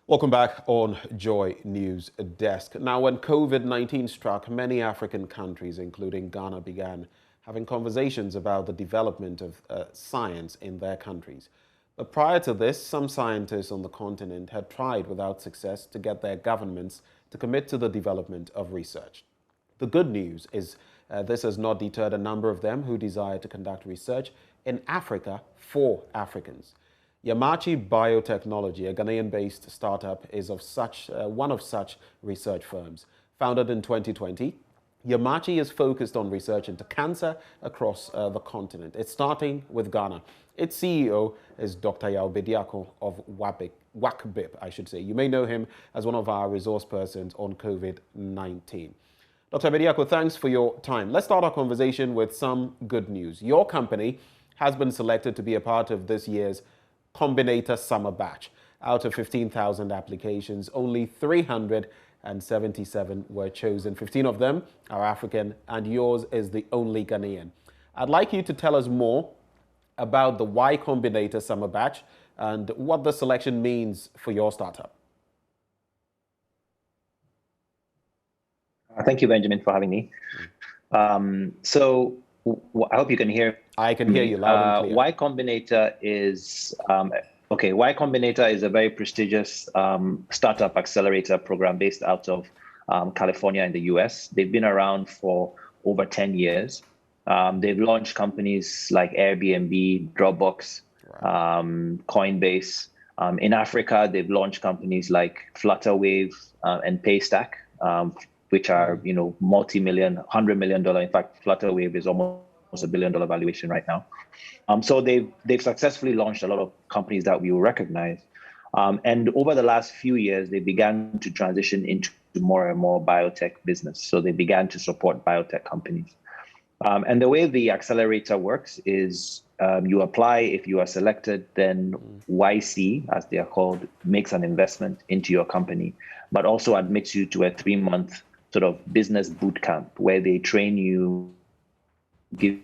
Welcome back on Joy News Desk. Now, when COVID-19 struck, many African countries, including Ghana, began having conversations about the development of science in their countries. But prior to this, some scientists on the continent had tried without success to get their governments to commit to the development of research. The good news is this has not deterred a number of them who desire to conduct research in Africa for Africans. Yemaachi Biotechnology, a Ghanaian-based startup, is of one of such research firms. Founded in 2020, Yemaachi is focused on research into cancer across the continent. It's starting with Ghana. Its CEO is Dr. Yao Bediako of WACBIP, I should say. You may know him as one of our resource persons on COVID-19. Dr. Bediako, thanks for your time. Let's start our conversation with some good news. Your company has been selected to be a part of this year's Combinator Summer Batch. Out of 15,000 applications, only 377 were chosen. 15 of them are African, and yours is the only Ghanaian. I'd like you to tell us more about the Y Combinator Summer Batch and what the selection means for your startup. Thank you, Benjamin, for having me. I hope you can hear. I can hear you loud and clear. Y Combinator is Y Combinator is a very prestigious startup accelerator program based out of California in the US. They've been around for over 10 years. They've launched companies like Airbnb, Dropbox, Coinbase. In Africa, they've launched companies like Flutterwave and Paystack, which are multi-million, $100 million. In fact, Flutterwave is almost $1 billion valuation right now. So they've successfully launched a lot of companies that we will recognize. And over the last few years, they began to transition into more and more biotech business. So they began to support biotech companies. And the way the accelerator works is you apply. If you are selected, then YC, as they are called, makes an investment into your company, but also admits you to a 3-month sort of business boot camp where they train you, give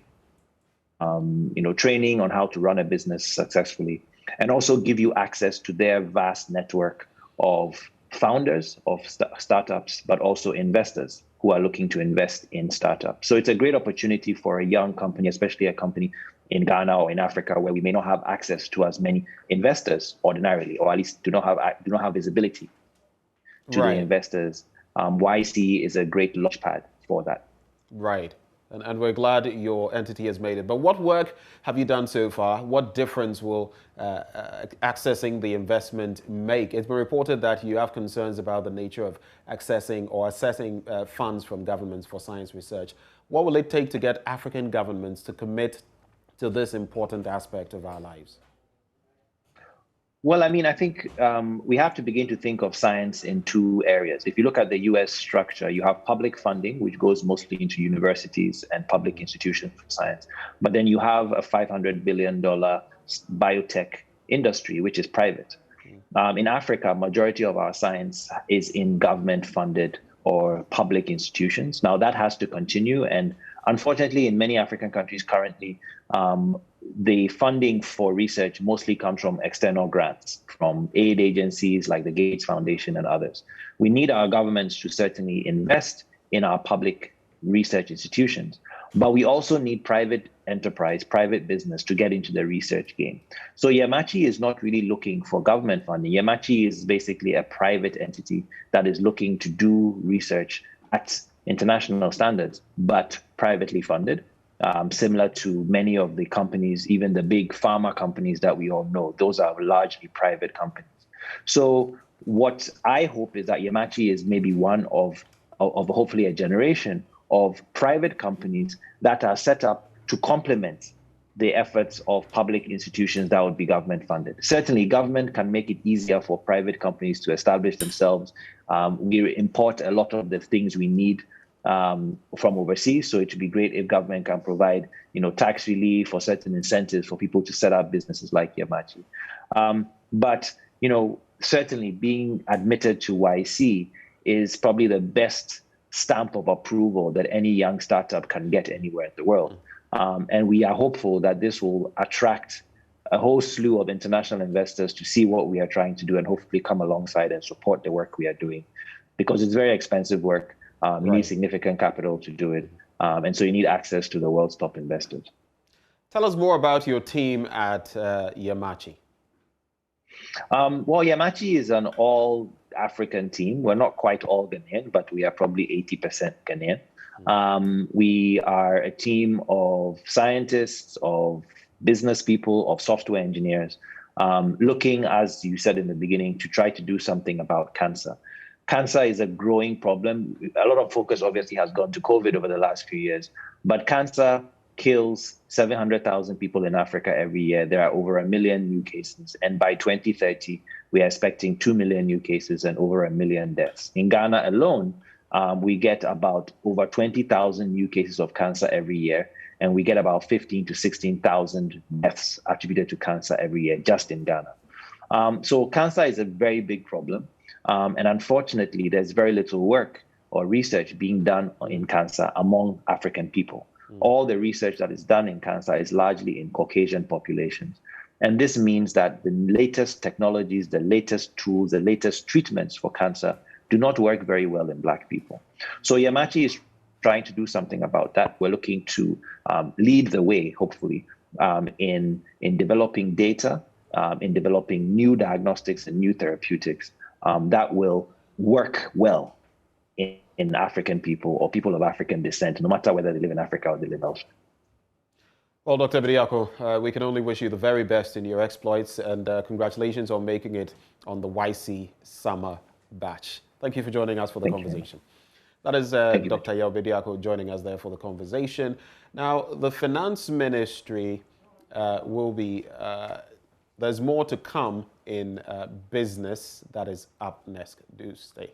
training on how to run a business successfully, and also give you access to their vast network of founders of startups, but also investors who are looking to invest in startups. So it's a great opportunity for a young company, especially a company in Ghana or in Africa, where we may not have access to as many investors ordinarily, or at least do not have visibility to the investors. YC is a great launchpad for that. Right. And we're glad your entity has made it. But what work have you done so far? What difference will accessing the investment make? It's been reported that you have concerns about the nature of accessing or assessing funds from governments for science research. What will it take to get African governments to commit to this important aspect of our lives? Well, I think we have to begin to think of science in two areas. If you look at the US structure, you have public funding, which goes mostly into universities and public institutions for science. But then you have a $500 billion biotech industry, which is private. In Africa, majority of our science is in government-funded or public institutions. Now, that has to continue. And unfortunately, in many African countries currently, the funding for research mostly comes from external grants, from aid agencies like the Gates Foundation and others. We need our governments to certainly invest in our public research institutions, but we also need private enterprise, private business to get into the research game. So Yemaachi is not really looking for government funding. Yemaachi is basically a private entity that is looking to do research at international standards, but privately funded. Similar to many of the companies, even the big pharma companies that we all know, those are largely private companies. So what I hope is that Yemaachi is maybe one of hopefully a generation of private companies that are set up to complement the efforts of public institutions that would be government funded. Certainly, government can make it easier for private companies to establish themselves. We import a lot of the things we need from overseas. So it would be great if government can provide, tax relief or certain incentives for people to set up businesses like Yemaachi. But certainly being admitted to YC is probably the best stamp of approval that any young startup can get anywhere in the world. And we are hopeful that this will attract a whole slew of international investors to see what we are trying to do and hopefully come alongside and support the work we are doing, because it's very expensive work. You need significant capital to do it. And so you need access to the world's top investors. Tell us more about your team at Yemaachi. Well, Yemaachi is an all-African team. We're not quite all Ghanaian, but we are probably 80% Ghanaian. We are a team of scientists, of business people, of software engineers, looking, as you said in the beginning, to try to do something about cancer. Cancer is a growing problem. A lot of focus obviously has gone to COVID over the last few years, but cancer kills 700,000 people in Africa every year. There are over 1 million new cases. And by 2030, we are expecting 2 million new cases and over 1 million deaths. In Ghana alone, we get about over 20,000 new cases of cancer every year. And we get about 15 to 16,000 deaths attributed to cancer every year, just in Ghana. So cancer is a very big problem. And unfortunately, there's very little work or research being done in cancer among African people. All the research that is done in cancer is largely in Caucasian populations. And this means that the latest technologies, the latest tools, the latest treatments for cancer do not work very well in Black people. So Yemaachi is trying to do something about that. We're looking to lead the way, hopefully, in developing data, in developing new diagnostics and new therapeutics that will work well in African people or people of African descent, no matter whether they live in Africa or they live elsewhere. Well, Dr. Bediako, we can only wish you the very best in your exploits, and congratulations on making it on the YC summer batch. Thank you for joining us for the conversation. That is Dr. Yao Bediako joining us there for the conversation. Now, the Finance Ministry will be, there's more to come in business that is up next. Do stay.